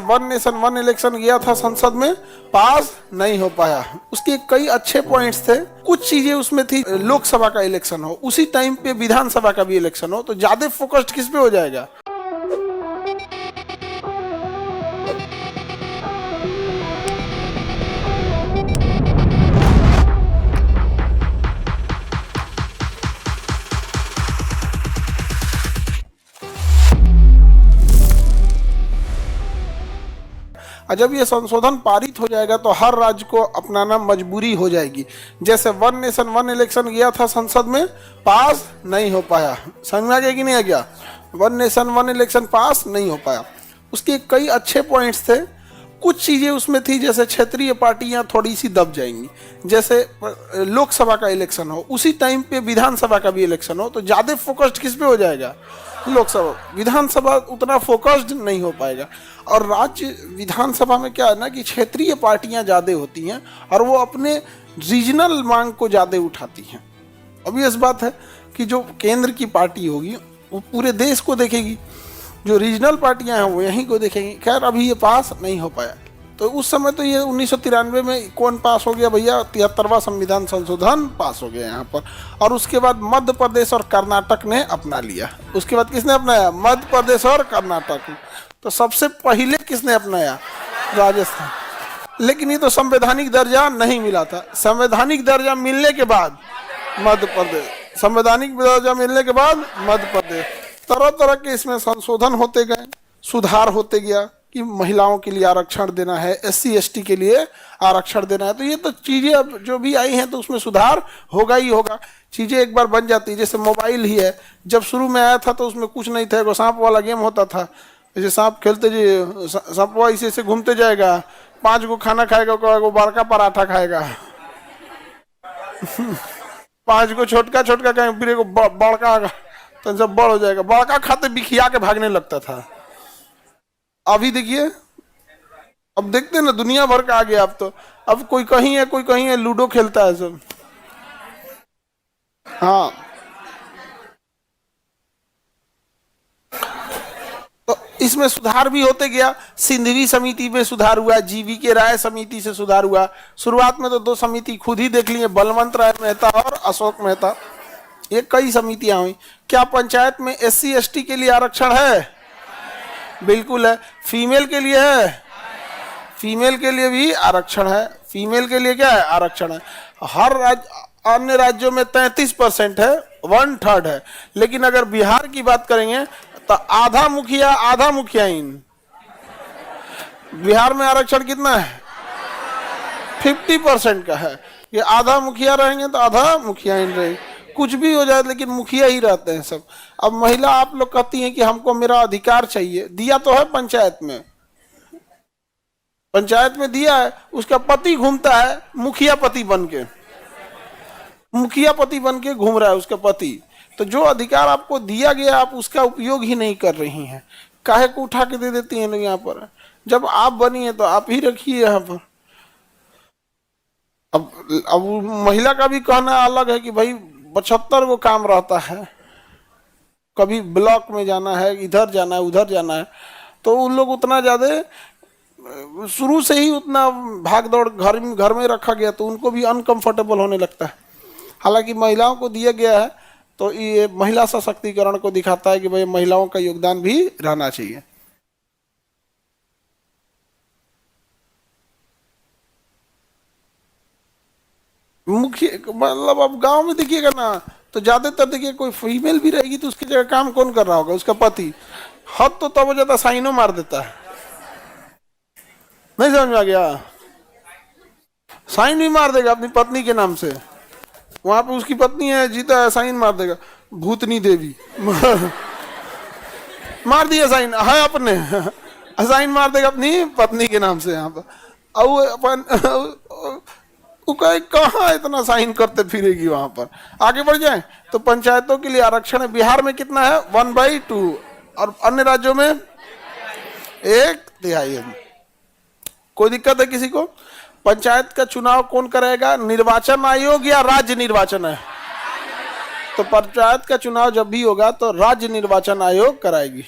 One nation one election गया था संसद में, पास नहीं हो पाया। उसके कई अच्छे पॉइंट्स थे, कुछ चीजें उसमें थी। लोकसभा का इलेक्शन हो, उसी टाइम पे विधानसभा का भी इलेक्शन हो, तो ज्यादा फोकस्ड किस पे हो जाएगा? जब ये संशोधन पारित हो जाएगा तो हर राज्य को अपनाना मजबूरी हो जाएगी। जैसे वन नेशन वन इलेक्शन गया था संसद में, पास नहीं हो पाया। समझ में आ गया कि नहीं आ गया? वन नेशन वन इलेक्शन पास नहीं हो पाया। उसके कई अच्छे पॉइंट्स थे, कुछ चीज़ें उसमें थी, जैसे क्षेत्रीय पार्टियां थोड़ी सी दब जाएंगी। जैसे लोकसभा का इलेक्शन हो, उसी टाइम पे विधानसभा का भी इलेक्शन हो, तो ज़्यादा फोकस्ड किस पे हो जाएगा? लोकसभा। विधानसभा उतना फोकस्ड नहीं हो पाएगा। और राज्य विधानसभा में क्या है ना कि क्षेत्रीय पार्टियां ज़्यादा होती हैं और वो अपने रीजनल मांग को ज़्यादा उठाती हैं। अभी इस बात है कि जो केंद्र की पार्टी होगी वो पूरे देश को देखेगी, जो रीजनल पार्टियां हैं वो यहीं को देखेंगी। खैर अभी ये पास नहीं हो पाया। तो उस समय तो ये 1993 में कौन पास हो गया भैया? 73वां संविधान संशोधन पास हो गया यहाँ पर। और उसके बाद मध्य प्रदेश और कर्नाटक ने अपना लिया। उसके बाद किसने अपनाया? मध्य प्रदेश और कर्नाटक। तो सबसे पहले किसने अपनाया? राजस्थान। लेकिन ये तो संवैधानिक दर्जा नहीं मिला था। संवैधानिक दर्जा मिलने के बाद मध्य प्रदेश, संवैधानिक दर्जा मिलने के बाद मध्य प्रदेश, तरह तरह के इसमें संशोधन होते गए, सुधार होते गया कि महिलाओं के लिए आरक्षण देना है, SC ST के लिए आरक्षण देना है। तो ये तो चीज़ें अब जो भी आई हैं तो उसमें सुधार होगा ही होगा। चीज़ें एक बार बन जाती है। जैसे मोबाइल ही है, जब शुरू में आया था तो उसमें कुछ नहीं था, वो सांप वाला गेम होता था। जैसे सांप खेलते जी, सांप ऐसे ऐसे घूमते जाएगा, 5 गो खाना खाएगा, वो बड़का पराठा खाएगा। 5 गो छोटका छोटका खाएगा, फिर बड़का, तो जब बड़ हो जाएगा, बड़का खाते बिखिया के भागने लगता था। अभी देखिए, अब देखते हैं ना, दुनिया भर का आ गया। अब कोई कहीं है, कोई कहीं है, लूडो खेलता है सब। हाँ, तो इसमें सुधार भी होते गया। सिंधवी समिति में सुधार हुआ, GV राय समिति से सुधार हुआ। शुरुआत में तो 2 समिति खुद ही देख लिए, बलवंत राय मेहता और अशोक मेहता। ये कई समितियां हुई। क्या पंचायत में SC ST के लिए आरक्षण है? बिल्कुल है। फीमेल के लिए है? फीमेल के लिए भी आरक्षण है। फीमेल के लिए क्या है? आरक्षण है। हर राज्य, अन्य राज्यों में 33% है, 1/3 है। लेकिन अगर बिहार की बात करेंगे तो आधा मुखिया आधा मुखियाइन। बिहार में आरक्षण कितना है? 50% का है। ये आधा मुखिया रहेंगे तो आधा मुखियाइन रहेंगे। कुछ भी हो जाए लेकिन मुखिया ही रहते हैं सब। अब महिला आप लोग कहती हैं कि हमको मेरा अधिकार चाहिए, दिया तो है पंचायत में, पंचायत में दिया है। उसका पति घूमता है मुखिया पति बन के, मुखिया पति बन के घूम रहा है उसका पति। तो जो अधिकार आपको दिया गया आप उसका उपयोग ही नहीं कर रही हैं। काहे को उठा के दे देती हैं लोग यहाँ पर? जब आप बनी है तो आप ही रखिए यहाँ पर। अब महिला का भी कहना अलग है कि भाई 75 को काम रहता है, कभी ब्लॉक में जाना है, इधर जाना है, उधर जाना है। तो उन लोग उतना ज़्यादा शुरू से ही उतना भाग दौड़ घर में रखा गया, तो उनको भी अनकंफर्टेबल होने लगता है। हालांकि महिलाओं को दिया गया है तो ये महिला सशक्तिकरण को दिखाता है कि भाई महिलाओं का योगदान भी रहना चाहिए। मुख्य मतलब अब गांव में देखिएगा ना तो ज्यादातर देखिए कोई फीमेल भी रहेगी तो उसकी जगह काम कौन कर रहा होगा? उसका पति। हद तो तब हो जाता साइनो मार देता है। नहीं समझ में आ गया? साइन भी मार देगा अपनी पत्नी के नाम से। वहां पे उसकी पत्नी है, जीता है, साइन मार देगा। भूतनी देवी मार दिया साइन है अपने, साइन मार देगा अपनी पत्नी के नाम से यहाँ पर। कहाँ इतना साइन करते फिरेगी वहां पर? आगे बढ़ जाए तो पंचायतों के लिए आरक्षण है। बिहार में कितना है? 1/2 और अन्य राज्यों में 1/3। कोई दिक्कत है किसी को? पंचायत का चुनाव कौन करेगा? निर्वाचन आयोग या राज्य निर्वाचन है? तो पंचायत का चुनाव जब भी होगा तो राज्य निर्वाचन आयोग कराएगी।